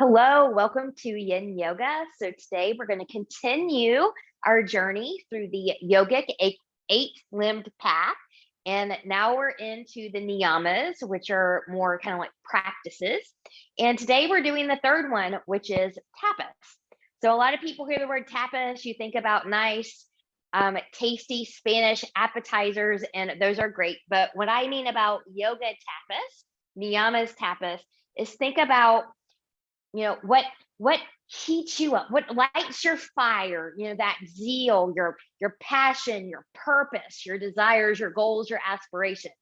Hello, welcome to Yin Yoga. So today we're going to continue our journey through the yogic eight-limbed path. And now we're into the niyamas, which are more kind of like practices. And today we're doing the third one, which is tapas. So a lot of people hear the word tapas, you think about nice, tasty Spanish appetizers, and those are great. But what I mean about yoga tapas, niyamas tapas, is think about what heats you up, what lights your fire, that zeal, your passion, your purpose, your desires, your goals, your aspirations.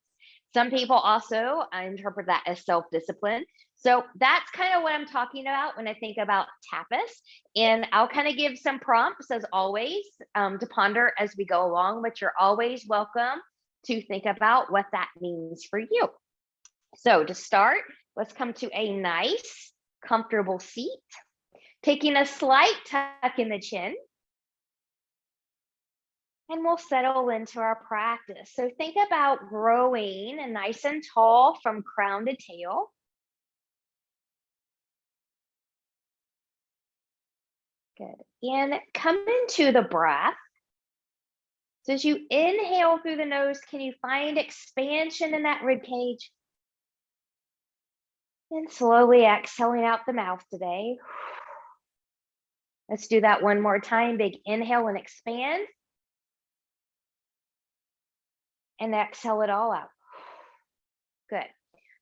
Some people also interpret that as self-discipline. So that's kind of what I'm talking about when I think about tapas. And I'll kind of give some prompts as always to ponder as we go along, but you're always welcome to think about what that means for you. So to start, let's come to a nice comfortable seat, taking a slight tuck in the chin, and we'll settle into our practice. So think about growing nice and tall from crown to tail. Good. And come into the breath. So as you inhale through the nose, can you find expansion in that rib cage? And slowly exhaling out the mouth today. Let's do that one more time. Big inhale and expand. And exhale it all out. Good.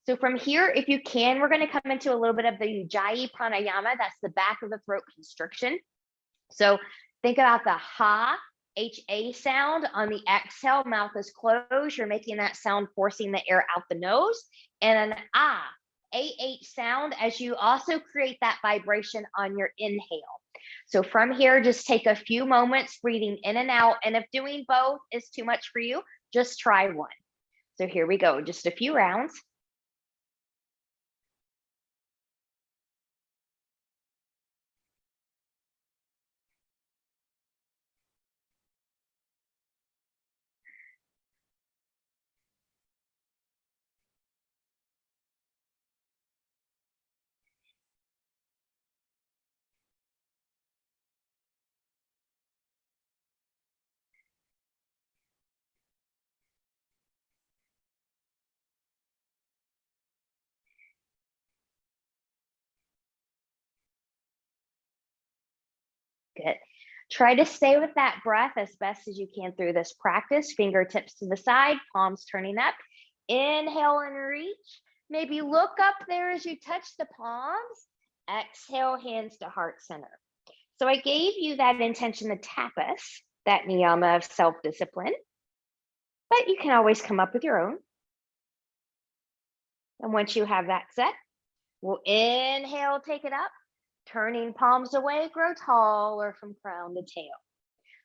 So from here, if you can, we're going to come into a little bit of the Ujjayi pranayama. That's the back of the throat constriction. So think about the ha, H-A sound on the exhale. Mouth is closed. You're making that sound, forcing the air out the nose. And an ah, A-H sound as you also create that vibration on your inhale. So from here, just take a few moments breathing in and out. And if doing both is too much for you, just try one. So here we go, just a few rounds. Good. Try to stay with that breath as best as you can through this practice. Fingertips to the side, palms turning up. Inhale and reach. Maybe look up there as you touch the palms. Exhale, hands to heart center. So I gave you that intention to tapas, that niyama of self-discipline, but you can always come up with your own. And once you have that set, we'll inhale, take it up. Turning palms away, grow taller from crown to tail.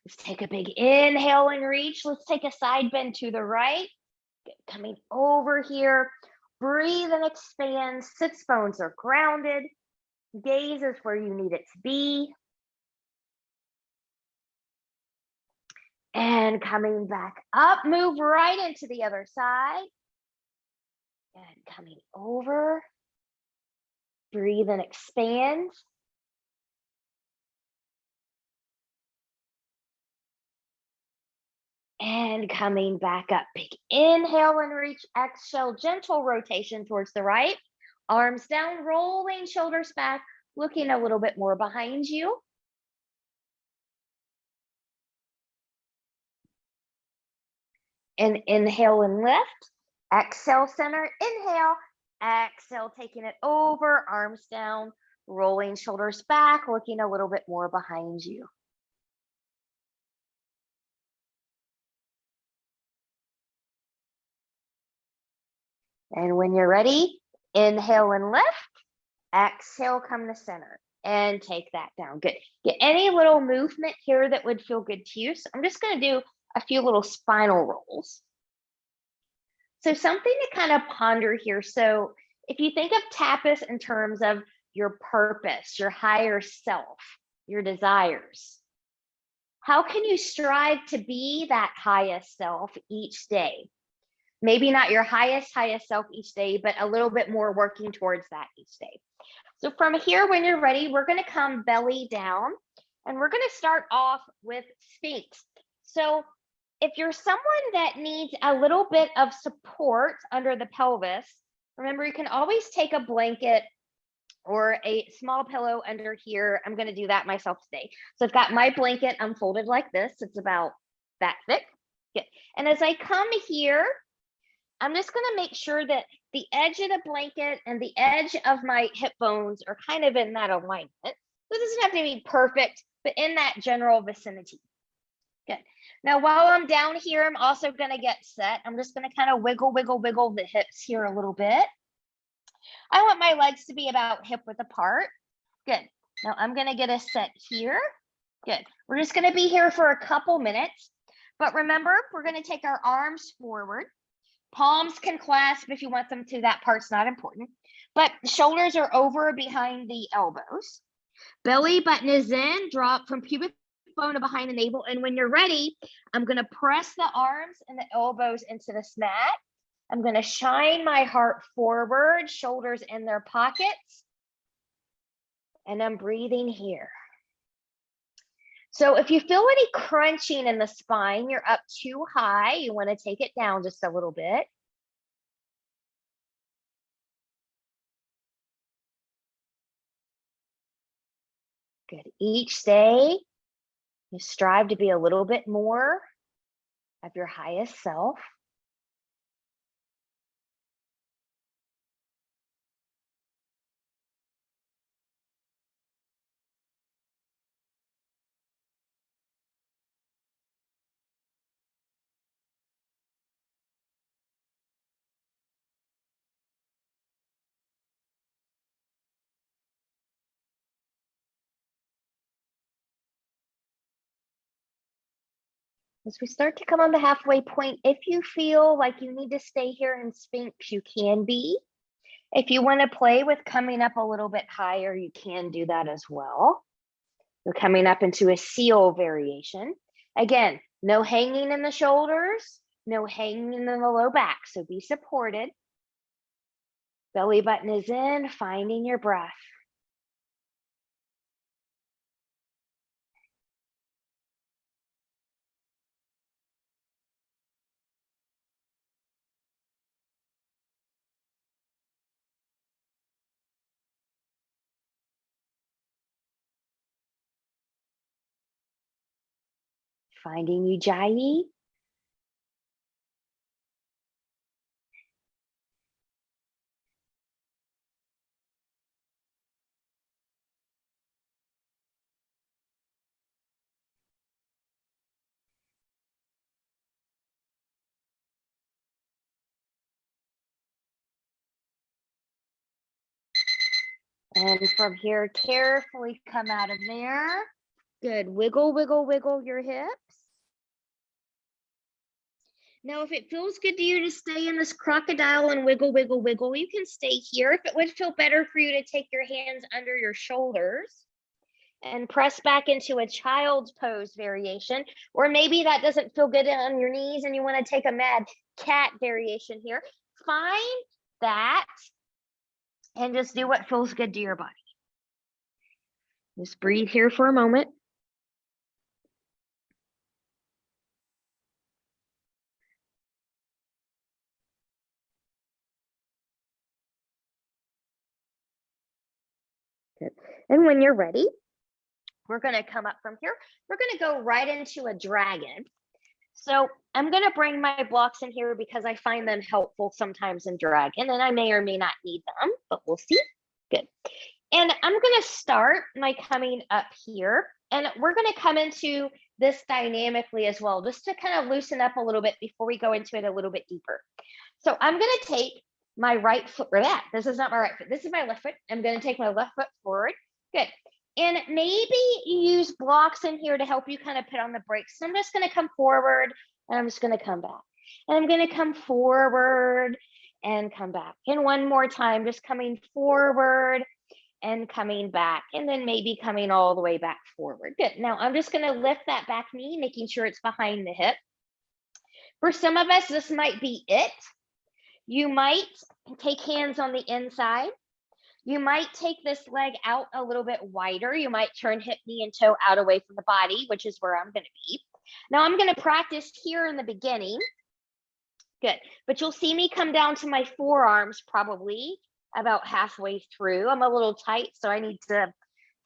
Let's take a big inhale and reach. Let's take a side bend to the right. Coming over here. Breathe and expand. Sits bones are grounded. Gaze is where you need it to be. And coming back up, move right into the other side. And coming over. Breathe and expand. And coming back up. Big inhale and reach. Exhale, gentle rotation towards the right. Arms down, rolling shoulders back, looking a little bit more behind you. And inhale and lift. Exhale, center. Inhale. Exhale, taking it over, arms down, rolling shoulders back, looking a little bit more behind you. And when you're ready, inhale and lift. Exhale, come to center and take that down. Good. Get any little movement here that would feel good to you. So I'm just going to do a few little spinal rolls. So something to kind of ponder here. So if you think of tapas in terms of your purpose, your higher self, your desires, how can you strive to be that highest self each day? Maybe not your highest self each day, but a little bit more working towards that each day. So from here, when you're ready, we're going to come belly down, and we're going to start off with Sphinx. So if you're someone that needs a little bit of support under the pelvis, remember you can always take a blanket or a small pillow under here. I'm going to do that myself today. So I've got my blanket unfolded like this. It's about that thick. Good. And as I come here, I'm just going to make sure that the edge of the blanket and the edge of my hip bones are kind of in that alignment. It doesn't have to be perfect, but in that general vicinity. Good. Now, while I'm down here, I'm also going to get set. I'm just going to kind of wiggle the hips here a little bit. I want my legs to be about hip width apart. Good. Now I'm going to get a set here. Good. We're just going to be here for a couple minutes. But remember, we're going to take our arms forward. Palms can clasp if you want them to. That part's not important. But shoulders are over behind the elbows. Belly button is in. Drop from pubic bone to behind the navel. And when you're ready, I'm going to press the arms and the elbows into this mat. I'm going to shine my heart forward, shoulders in their pockets. And I'm breathing here. So if you feel any crunching in the spine, you're up too high, you want to take it down just a little bit. Good. Each day, you strive to be a little bit more of your highest self. As we start to come on the halfway point, if you feel like you need to stay here in Sphinx, you can be. If you want to play with coming up a little bit higher, you can do that as well. We're coming up into a seal variation. Again, no hanging in the shoulders, no hanging in the low back, so be supported. Belly button is in, finding your breath. Finding Ujjayi. And from here, carefully come out of there. Good. Wiggle, wiggle, wiggle your hips. Now, if it feels good to you to stay in this crocodile and wiggle, wiggle, wiggle, you can stay here. If it would feel better for you to take your hands under your shoulders and press back into a child's pose variation, or maybe that doesn't feel good on your knees and you want to take a mad cat variation here, find that and just do what feels good to your body. Just breathe here for a moment. Good. And when you're ready, we're going to come up from here. We're going to go right into a dragon. So I'm going to bring my blocks in here because I find them helpful sometimes in dragon, and I may or may not need them, but we'll see. Good. And I'm going to start by coming up here, and we're going to come into this dynamically as well, just to kind of loosen up a little bit before we go into it a little bit deeper. So I'm going to take my right foot, or that, this is not my right foot, this is my left foot. I'm going to take my left foot forward. Good. And maybe you use blocks in here to help you kind of put on the brakes. So I'm just going to come forward and I'm just going to come back. And I'm going to come forward and come back. And one more time, just coming forward and coming back. And then maybe coming all the way back forward. Good. Now I'm just going to lift that back knee, making sure it's behind the hip. For some of us, this might be it. You might take hands on the inside. You might take this leg out a little bit wider. You might turn hip, knee, and toe out away from the body, which is where I'm going to be. Now I'm going to practice here in the beginning. Good. But you'll see me come down to my forearms probably about halfway through. I'm a little tight, so I need to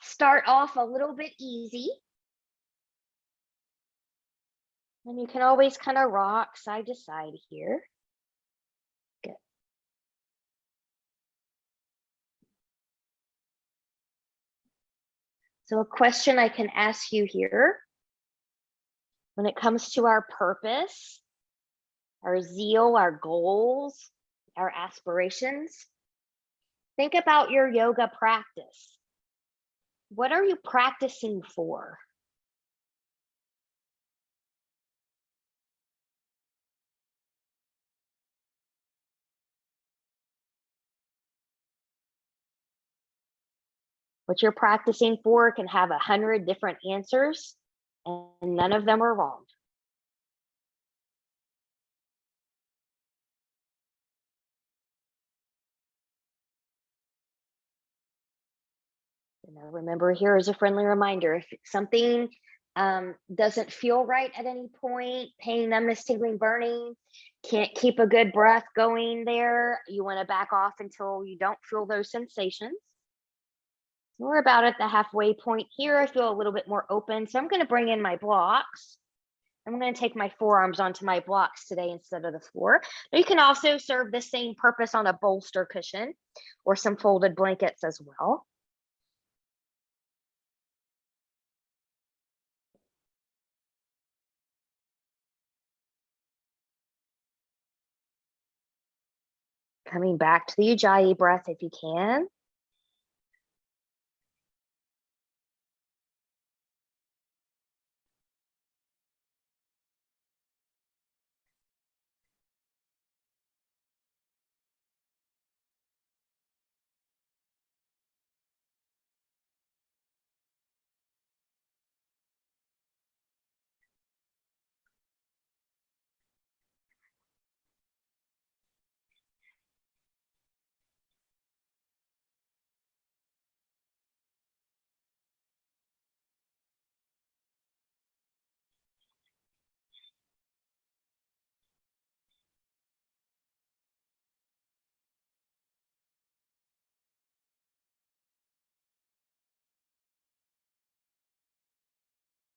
start off a little bit easy. And you can always kind of rock side to side here. Good. So a question I can ask you here, when it comes to our purpose, our zeal, our goals, our aspirations, think about your yoga practice. What are you practicing for? What you're practicing for can have 100 different answers, and none of them are wrong. Now, remember, here is a friendly reminder. If something doesn't feel right at any point, pain, numbness, tingling, burning, can't keep a good breath going there, you want to back off until you don't feel those sensations. We're about at the halfway point here. I feel a little bit more open. So I'm going to bring in my blocks. I'm going to take my forearms onto my blocks today instead of the floor. You can also serve the same purpose on a bolster cushion or some folded blankets as well. Coming back to the Ujjayi breath if you can.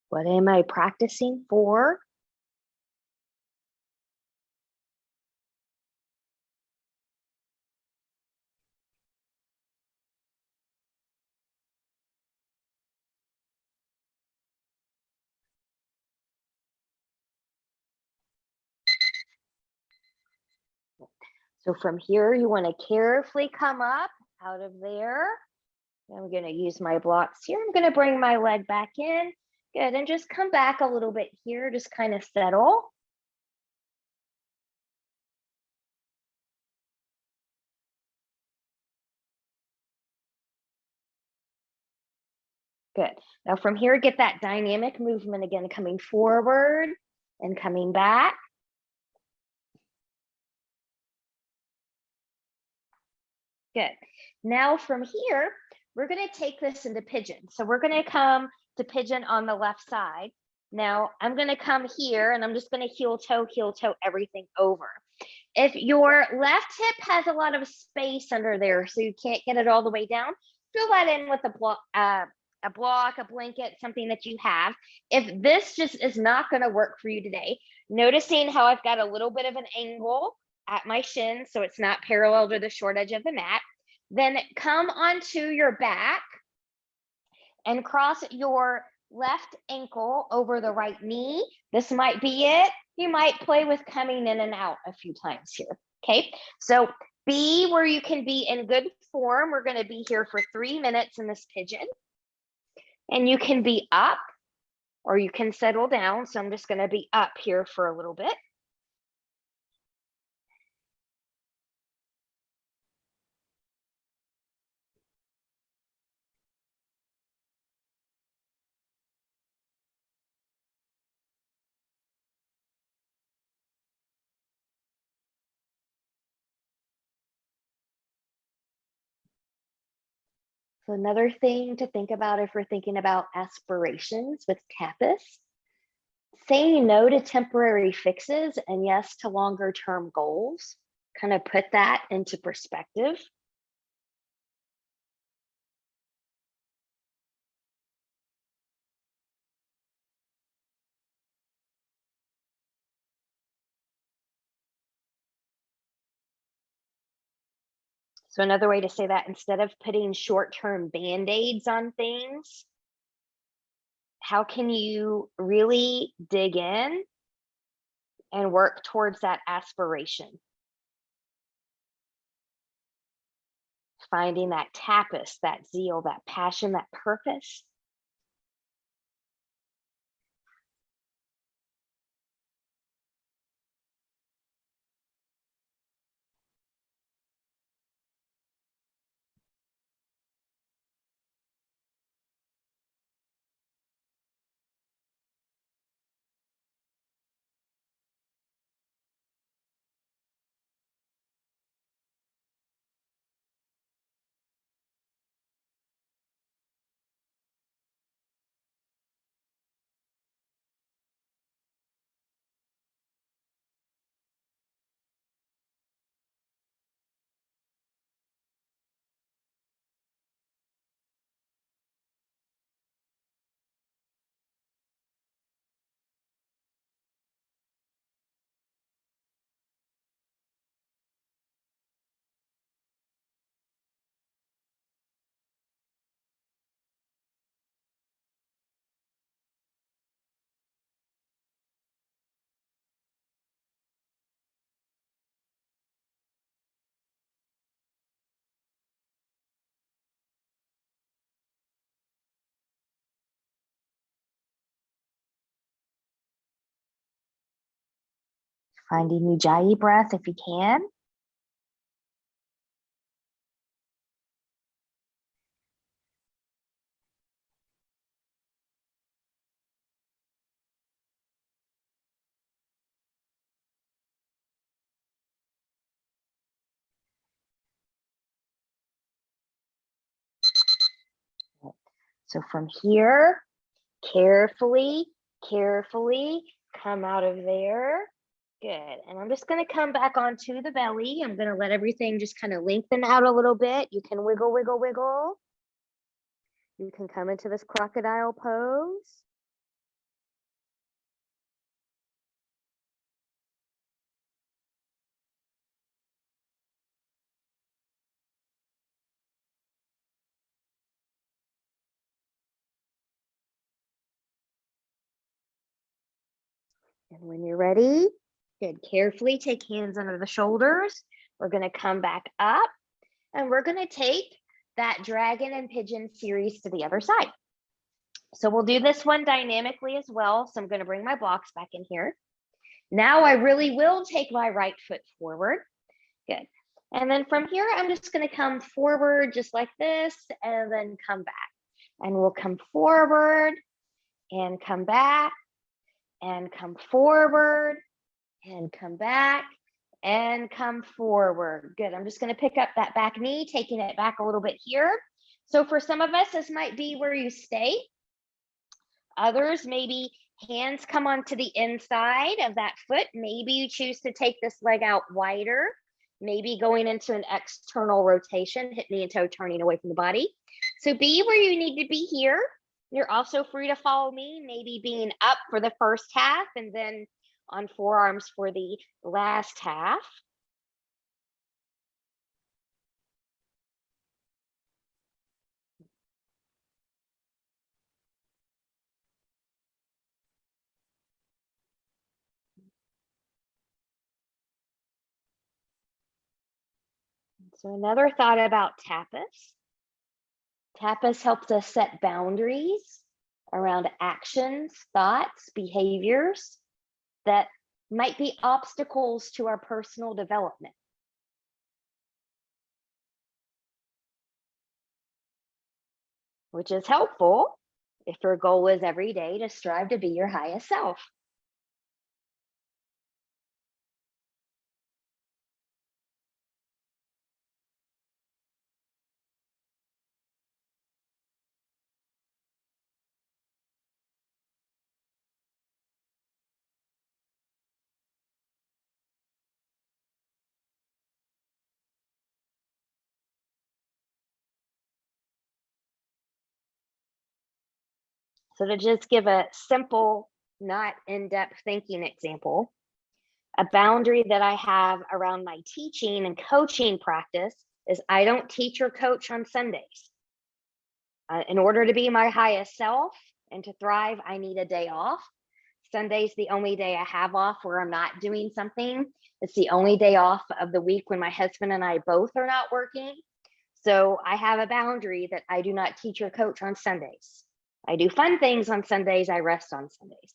What am I practicing for? So from here, you want to carefully come up out of there. I'm going to use my blocks here. I'm going to bring my leg back in. Good. And just come back a little bit here. Just kind of settle. Good. Now from here, get that dynamic movement again, coming forward and coming back. Good. Now from here, we're going to take this into pigeon. So we're going to come to pigeon on the left side. Now I'm going to come here and I'm just going to heel toe, everything over. If your left hip has a lot of space under there, so you can't get it all the way down, fill that in with a block, a blanket, something that you have. If this just is not going to work for you today, noticing how I've got a little bit of an angle at my shin, so it's not parallel to the short edge of the mat, then come onto your back and cross your left ankle over the right knee. This might be it. You might play with coming in and out a few times here. Okay, so be where you can be in good form. We're going to be here for 3 minutes in this pigeon. And you can be up or you can settle down. So I'm just going to be up here for a little bit. So another thing to think about if we're thinking about aspirations with tapas, saying no to temporary fixes and yes to longer term goals, kind of put that into perspective. So another way to say that, instead of putting short-term band-aids on things, how can you really dig in and work towards that aspiration? Finding that tapas, that zeal, that passion, that purpose. Finding Ujjayi breath if you can. So from here, carefully, carefully come out of there. Good. And I'm just going to come back onto the belly. I'm going to let everything just kind of lengthen out a little bit. You can wiggle, wiggle, wiggle. You can come into this crocodile pose. And when you're ready, good. Carefully take hands under the shoulders. We're going to come back up and we're going to take that dragon and pigeon series to the other side. So we'll do this one dynamically as well. So I'm going to bring my blocks back in here. Now I really will take my right foot forward. Good. And then from here, I'm just going to come forward just like this and then come back. And we'll come forward and come back and come forward and come back and come forward. Good. I'm just going to pick up that back knee, taking it back a little bit here. So for some of us, this might be where you stay. Others, maybe hands come onto the inside of that foot. Maybe you choose to take this leg out wider, maybe going into an external rotation, hip, knee, and toe turning away from the body. So be where you need to be here. You're also free to follow me, maybe being up for the first half and then on forearms for the last half. So another thought about tapas. Tapas helps us set boundaries around actions, thoughts, behaviors that might be obstacles to our personal development. Which is helpful if your goal is every day to strive to be your highest self. So to just give a simple, not in-depth thinking example, a boundary that I have around my teaching and coaching practice is I don't teach or coach on Sundays. In order to be my highest self and to thrive, I need a day off. Sunday's the only day I have off where I'm not doing something. It's the only day off of the week when my husband and I both are not working. So I have a boundary that I do not teach or coach on Sundays. I do fun things on Sundays. I rest on Sundays.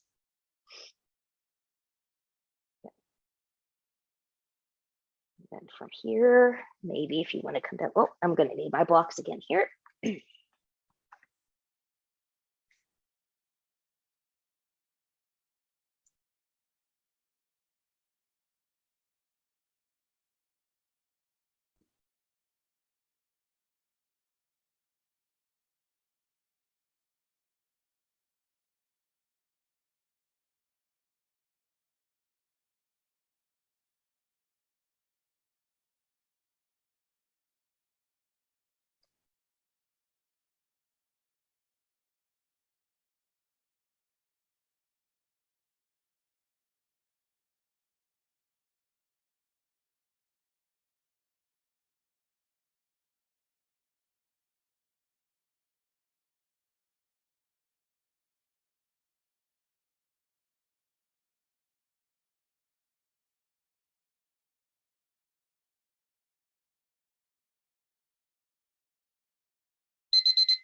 Then from here, maybe if you want to come down, oh, I'm going to need my blocks again here.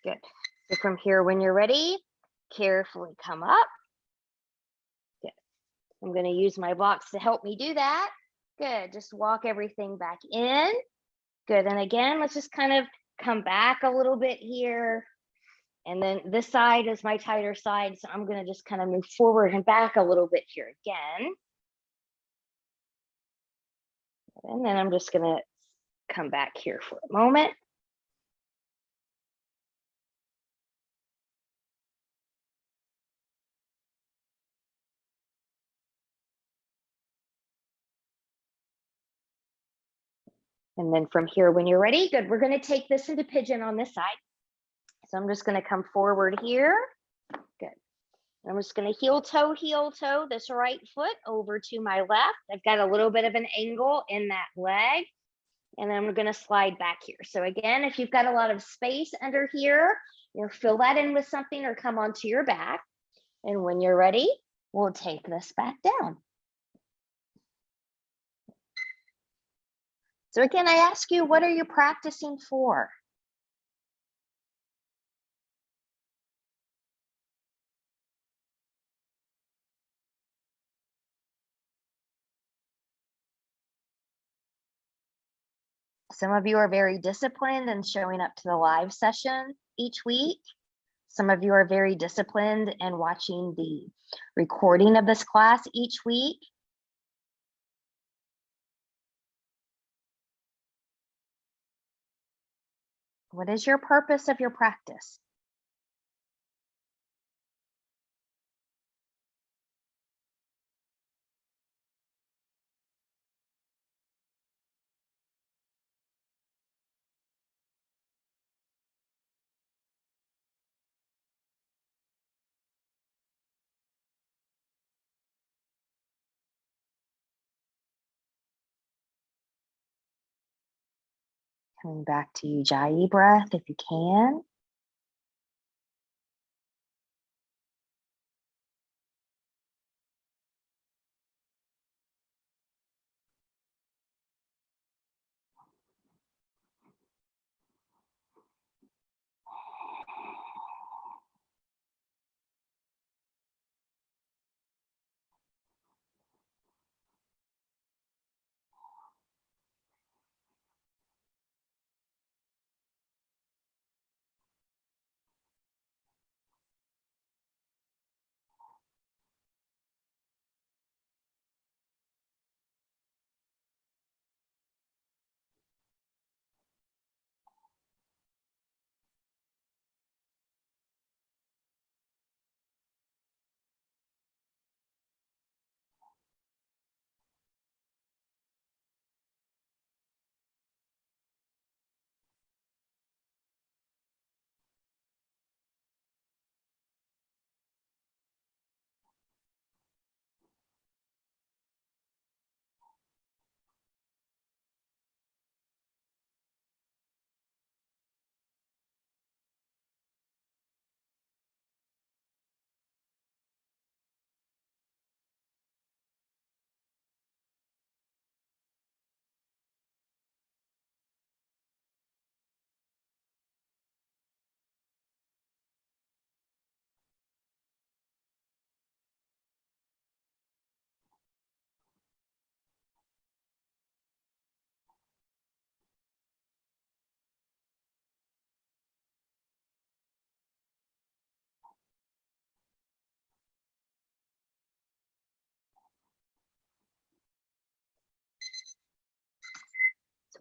Good. So from here, when you're ready, carefully come up. Good. I'm going to use my blocks to help me do that. Good. Just walk everything back in. Good. And again, let's just kind of come back a little bit here. And then this side is my tighter side. So I'm going to just kind of move forward and back a little bit here again. And then I'm just going to come back here for a moment. And then from here, when you're ready, good, we're going to take this into pigeon on this side. So I'm just going to come forward here. Good. I'm just going to heel toe this right foot over to my left. I've got a little bit of an angle in that leg. And then I'm going to slide back here. So again, if you've got a lot of space under here, fill that in with something or come onto your back. And when you're ready, we'll take this back down. So again, I ask you, what are you practicing for? Some of you are very disciplined and showing up to the live session each week. Some of you are very disciplined and watching the recording of this class each week. What is your purpose of your practice? Coming back to Ujjayi breath if you can.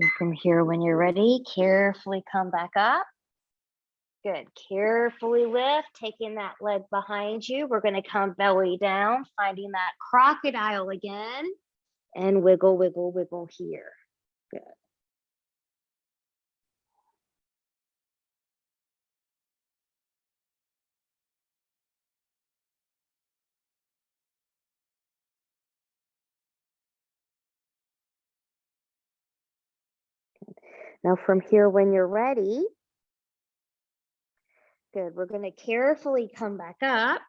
So from here, when you're ready, carefully come back up. Good. Carefully lift, taking that leg behind you. We're going to come belly down, finding that crocodile again, and wiggle, wiggle, wiggle here. Good. Now from here, when you're ready, good, we're going to carefully come back up.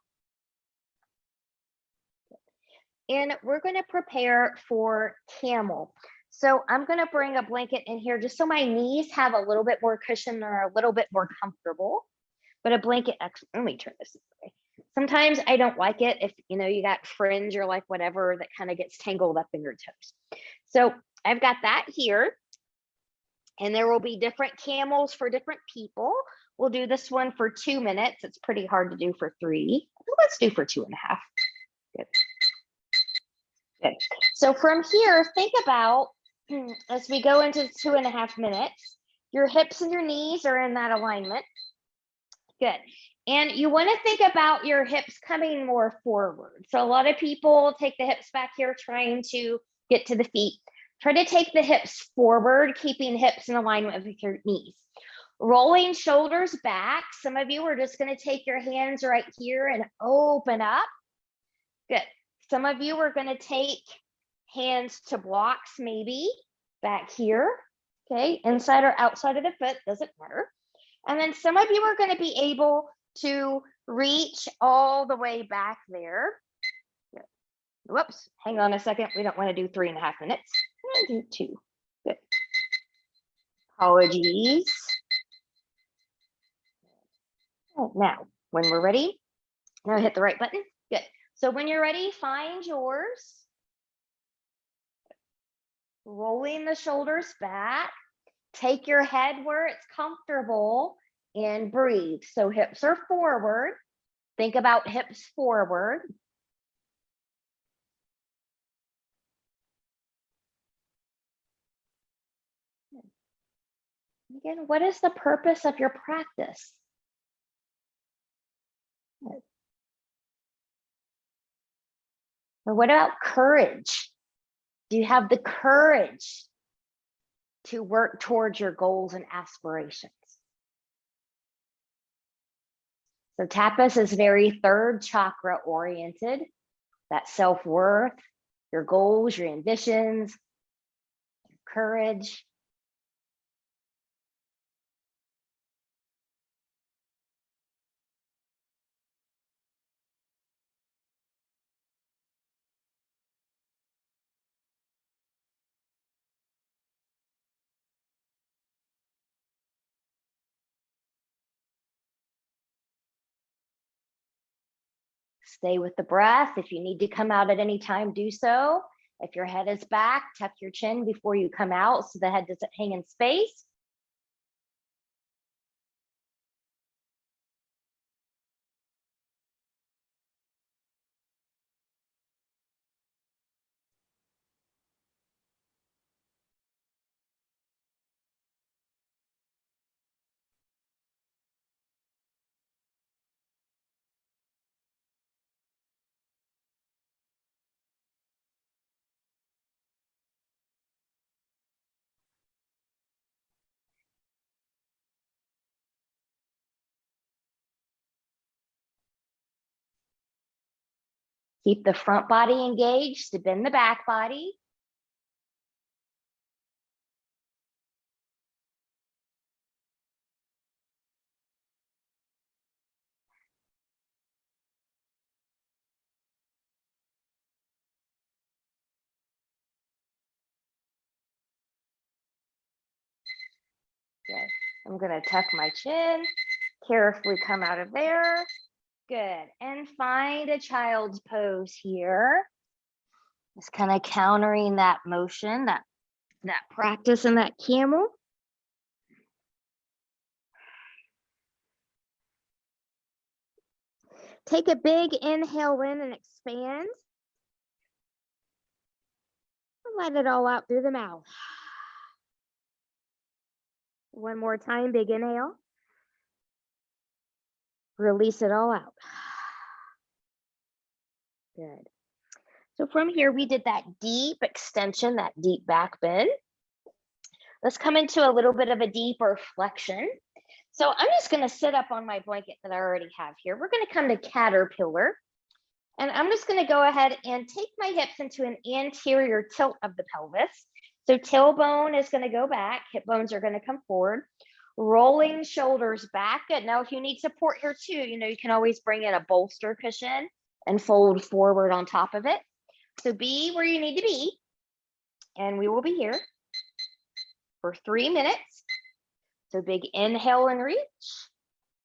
And we're going to prepare for camel. So I'm going to bring a blanket in here just so my knees have a little bit more cushion and are a little bit more comfortable. But a blanket, let me turn this way. Sometimes I don't like it if, you know, you got fringe or like whatever that kind of gets tangled up in your toes. So I've got that here. And there will be different camels for different people. We'll do this one for 2 minutes. It's pretty hard to do for 3. Let's do for 2.5. Good. Good. So from here, think about, as we go into 2.5 minutes, your hips and your knees are in that alignment. Good. And you want to think about your hips coming more forward. So a lot of people take the hips back here trying to get to the feet. Try to take the hips forward, keeping hips in alignment with your knees. Rolling shoulders back. Some of you are just going to take your hands right here and open up. Good. Some of you are going to take hands to blocks, maybe back here. Okay, inside or outside of the foot, doesn't matter. And then some of you are going to be able to reach all the way back there. Good. Whoops, hang on a second. We don't want to do 3.5 minutes. We're going to do 2. Good. Apologies. Now, when we're ready, now hit the right button. Good. So when you're ready, find yours. Rolling the shoulders back. Take your head where it's comfortable and breathe. So hips are forward. Think about hips forward. Again, what is the purpose of your practice? Or what about courage? Do you have the courage to work towards your goals and aspirations? So tapas is very third chakra oriented, that self-worth, your goals, your ambitions, your courage. Stay with the breath. If you need to come out at any time, do so. If your head is back, tuck your chin before you come out so the head doesn't hang in space. Keep the front body engaged to bend the back body. Good. I'm going to tuck my chin, carefully come out of there. Good. And find a child's pose here. Just kind of countering that motion, that practice in that camel. Take a big inhale in and expand. Let it all out through the mouth. One more time, big inhale. Release it all out. Good. So from here, we did that deep extension, that deep back bend. Let's come into a little bit of a deeper flexion. So I'm just going to sit up on my blanket that I already have here. We're going to come to caterpillar. And I'm just going to go ahead and take my hips into an anterior tilt of the pelvis. So tailbone is going to go back. Hip bones are going to come forward. Rolling shoulders back. Good. Now, if you need support here too, you can always bring in a bolster cushion and fold forward on top of it. So be where you need to be. And we will be here for 3 minutes. So big inhale and reach.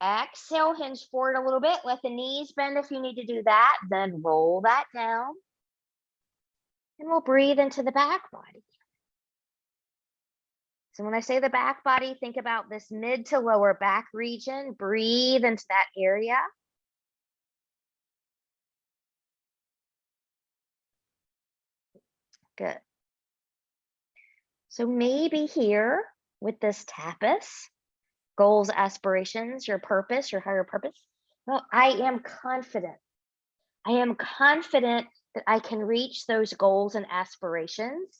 Exhale, hinge forward a little bit. Let the knees bend if you need to do that. Then roll that down. And we'll breathe into the back body. So when I say the back body, think about this mid to lower back region. Breathe into that area. Good. So maybe here with this tapas, goals, aspirations, your purpose, your higher purpose. Well, I am confident. I am confident that I can reach those goals and aspirations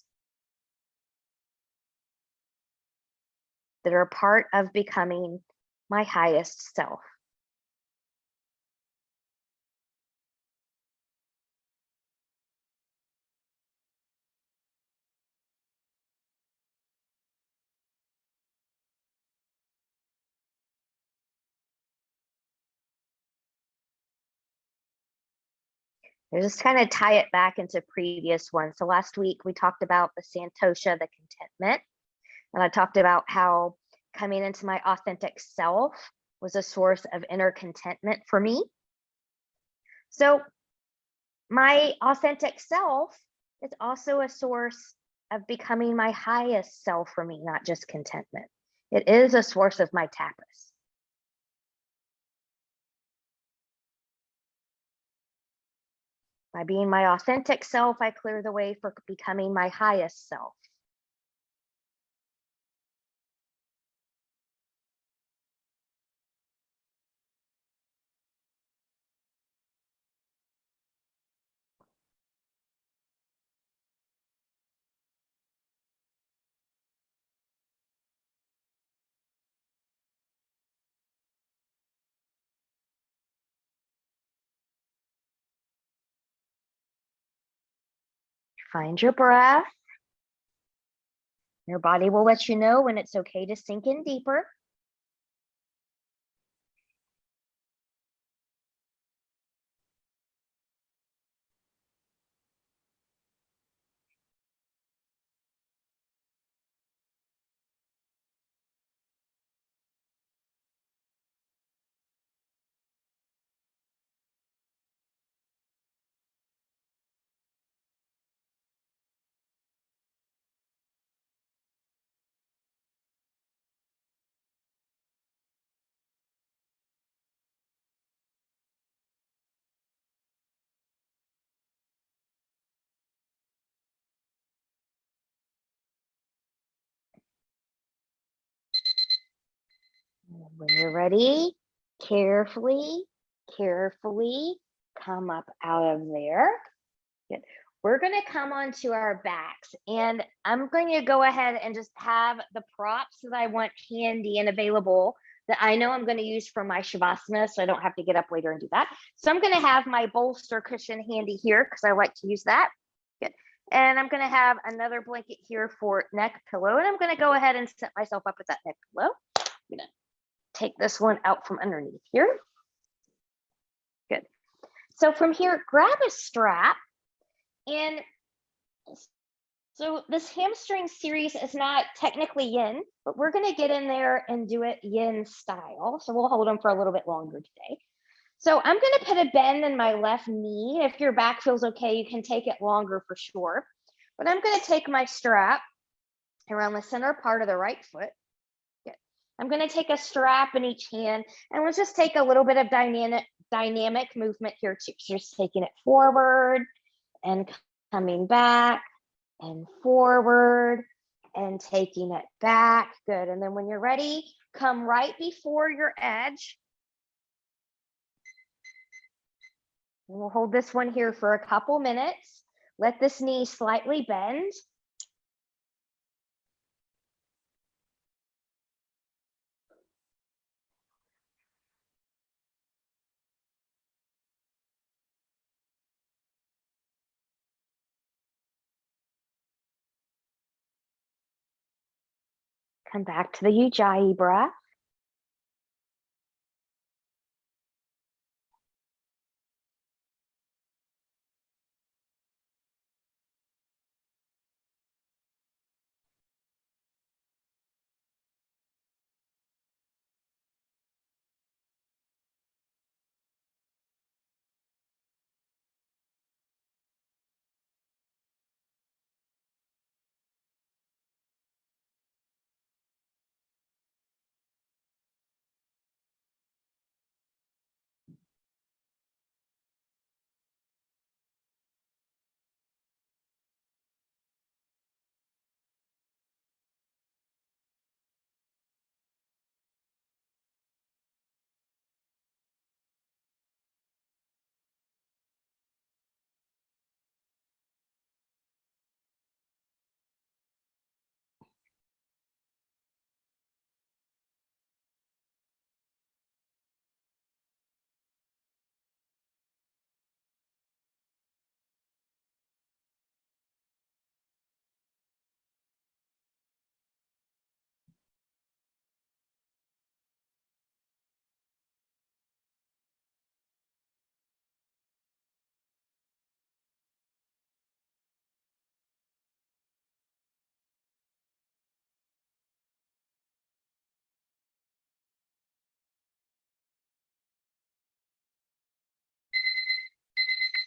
that are part of becoming my highest self. I just kind of tie it back into previous ones. So last week we talked about the Santosha, the contentment. And I talked about how coming into my authentic self was a source of inner contentment for me. So my authentic self is also a source of becoming my highest self for me, not just contentment. It is a source of my tapas. By being my authentic self, I clear the way for becoming my highest self. Find your breath. Your body will let you know when it's okay to sink in deeper. When you're ready, carefully come up out of there. Good. We're going to come onto our backs, and I'm going to go ahead and just have the props that I want handy and available that I know I'm going to use for my Shavasana, so I don't have to get up later and do that. So I'm going to have my bolster cushion handy here because I like to use that. Good. And I'm going to have another blanket here for neck pillow, and I'm going to go ahead and set myself up with that neck pillow. I'm going to take this one out from underneath here. Good. So from here, grab a strap. And so this hamstring series is not technically yin, but we're going to get in there and do it yin style. So we'll hold them for a little bit longer today. So I'm going to put a bend in my left knee. If your back feels okay, you can take it longer for sure. But I'm going to take my strap around the center part of the right foot. Good. I'm going to take a strap in each hand, and let's just take a little bit of dynamic movement here too. So just taking it forward and coming back and forward and taking it back. Good. And then when you're ready, come right before your edge. And we'll hold this one here for a couple minutes. Let this knee slightly bend. Come back to the Ujjayi breath.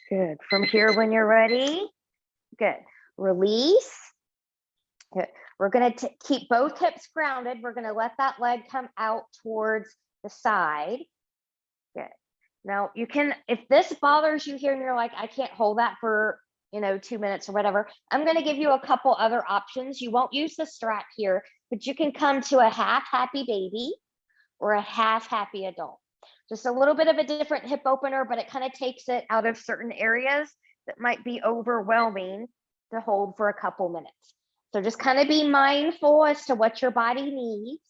Good. From here, when you're ready, good. Release. Good. We're going to keep both hips grounded. We're going to let that leg come out towards the side. Good. Now you can, if this bothers you here and you're like, I can't hold that for, 2 minutes or whatever, I'm going to give you a couple other options. You won't use the strap here, but you can come to a half happy baby or a half happy adult. Just a little bit of a different hip opener, but it kind of takes it out of certain areas that might be overwhelming to hold for a couple minutes. So just kind of be mindful as to what your body needs.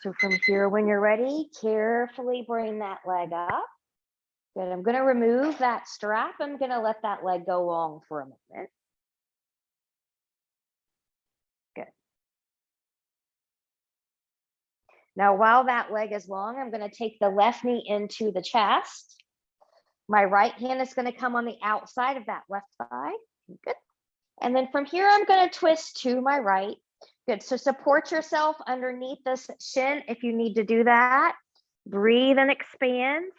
So from here, when you're ready, carefully bring that leg up. Good. I'm going to remove that strap. I'm going to let that leg go long for a moment. Good. Now, while that leg is long, I'm going to take the left knee into the chest. My right hand is going to come on the outside of that left thigh. Good. And then from here, I'm going to twist to my right. Good. So support yourself underneath this shin if you need to do that. Breathe and expand.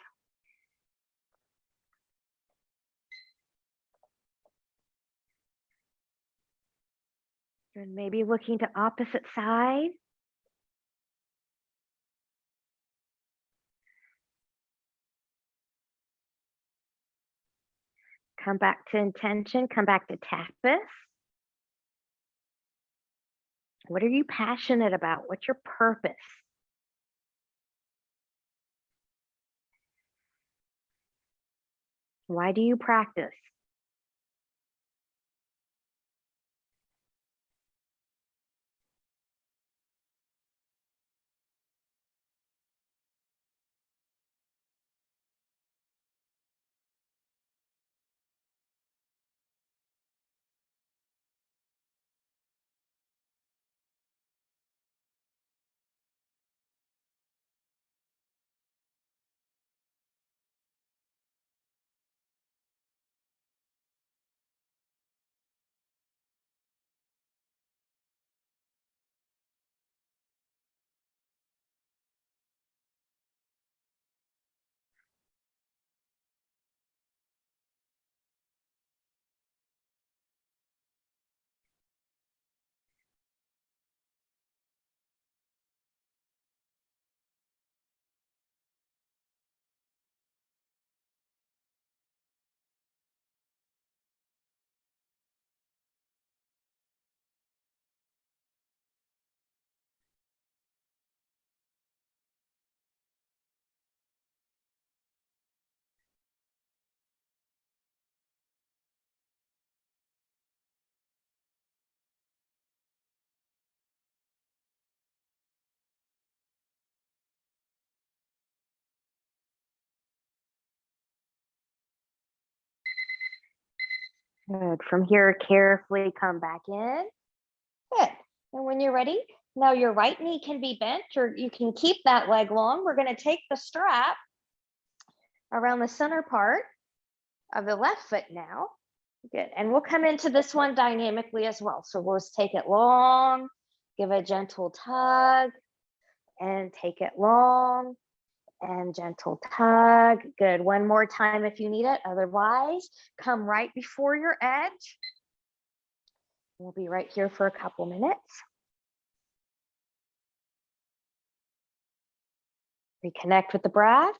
And maybe looking to opposite side. Come back to intention, come back to tapas. What are you passionate about? What's your purpose? Why do you practice? Good. From here, carefully come back in. Good. And when you're ready, now your right knee can be bent or you can keep that leg long. We're going to take the strap around the center part of the left foot now. Good. And we'll come into this one dynamically as well. So we'll just take it long, give a gentle tug, and take it long and gentle tug. Good. One more time if you need it. Otherwise, come right before your edge. We'll be right here for a couple minutes. Reconnect with the breath.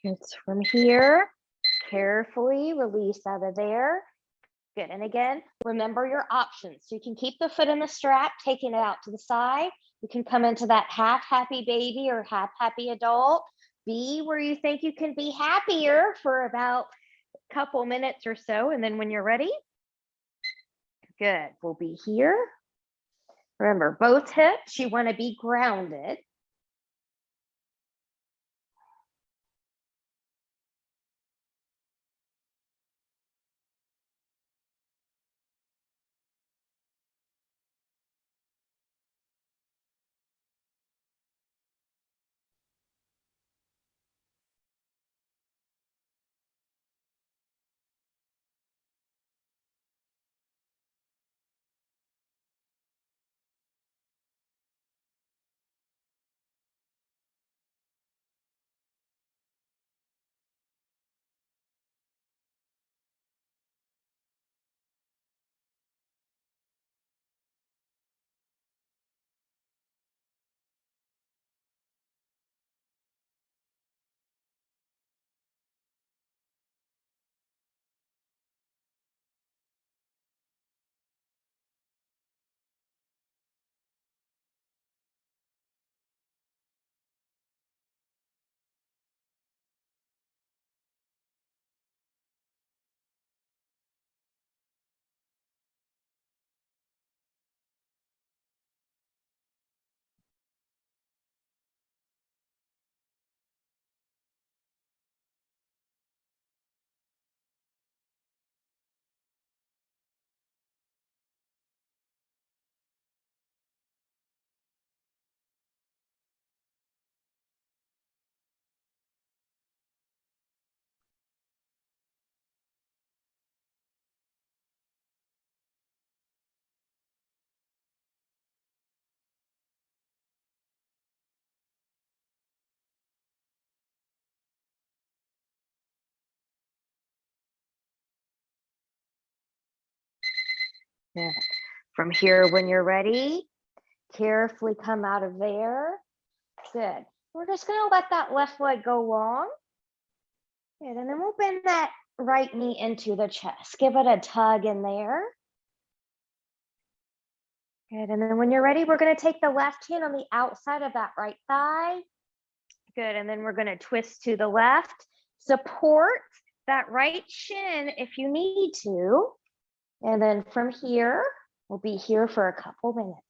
It's from here. Carefully release out of there. Good. And again, remember your options. So you can keep the foot in the strap, taking it out to the side. You can come into that half happy baby or half happy adult. Be where you think you can be happier for about a couple minutes or so. And then when you're ready, good. We'll be here. Remember, both hips, you want to be grounded. Good. From here, when you're ready, carefully come out of there. Good. We're just going to let that left leg go long. Good. And then we'll bend that right knee into the chest. Give it a tug in there. Good. And then when you're ready, we're going to take the left hand on the outside of that right thigh. Good. And then we're going to twist to the left. Support that right shin if you need to. And then from here, we'll be here for a couple minutes.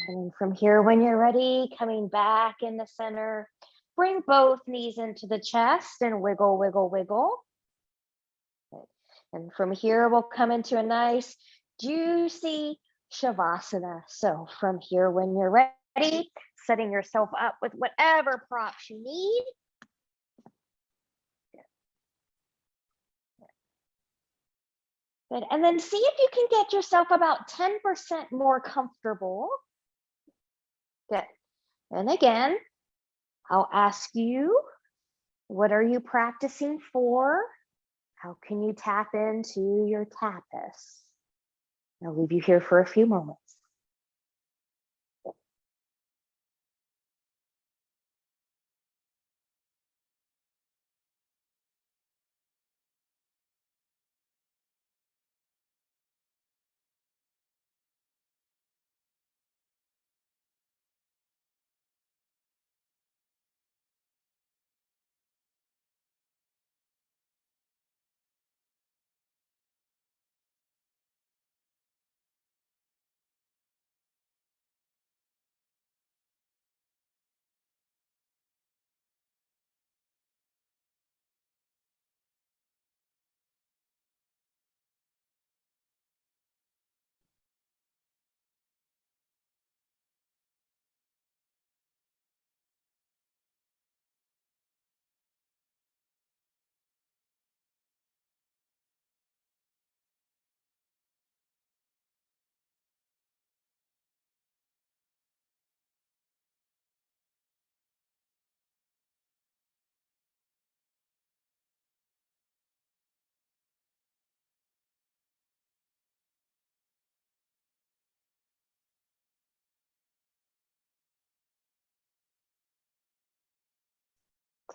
And from here, when you're ready, coming back in the center, bring both knees into the chest and wiggle, wiggle, wiggle. Good. And from here, we'll come into a nice, juicy Shavasana. So from here, when you're ready, setting yourself up with whatever props you need. Good. And then see if you can get yourself about 10% more comfortable. Good. And again, I'll ask you, what are you practicing for? How can you tap into your tapas? I'll leave you here for a few moments.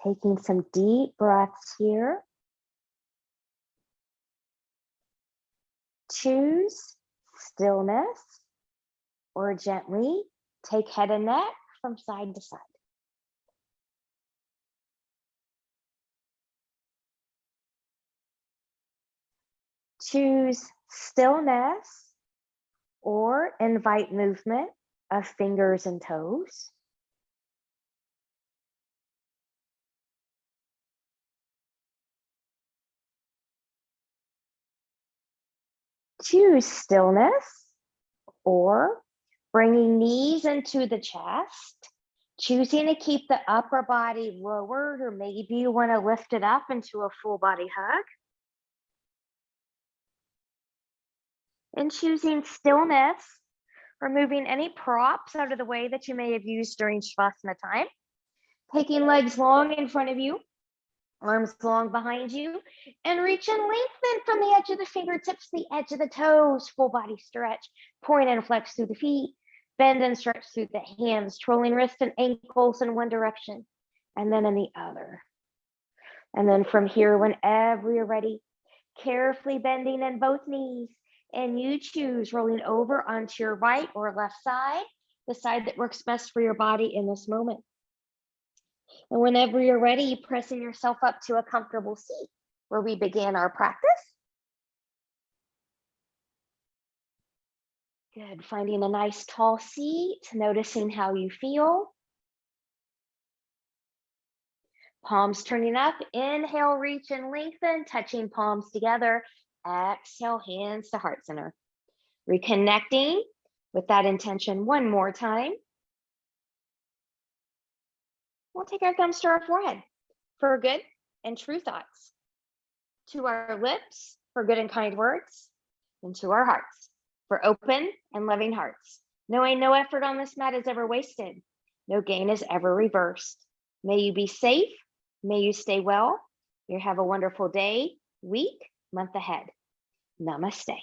Taking some deep breaths here. Choose stillness or gently take head and neck from side to side. Choose stillness or invite movement of fingers and toes. Choose stillness or bringing knees into the chest, choosing to keep the upper body lowered, or maybe you want to lift it up into a full body hug. And choosing stillness, removing any props out of the way that you may have used during Shavasana time. Taking legs long in front of you, arms long behind you, and reach and lengthen from the edge of the fingertips to the edge of the toes. Full body stretch. Point and flex through the feet. Bend and stretch through the hands, twirling wrists and ankles in one direction, and then in the other. And then from here, whenever you're ready, carefully bending in both knees, and you choose rolling over onto your right or left side, the side that works best for your body in this moment. And whenever you're ready, pressing yourself up to a comfortable seat where we began our practice. Good, finding a nice tall seat, noticing how you feel. Palms turning up, inhale, reach and lengthen, touching palms together. Exhale, hands to heart center. Reconnecting with that intention one more time. We'll take our thumbs to our forehead for good and true thoughts, to our lips for good and kind words, and to our hearts for open and loving hearts, knowing no effort on this mat is ever wasted, no gain is ever reversed. May you be safe, may you stay well, you have a wonderful day, week, month ahead. Namaste.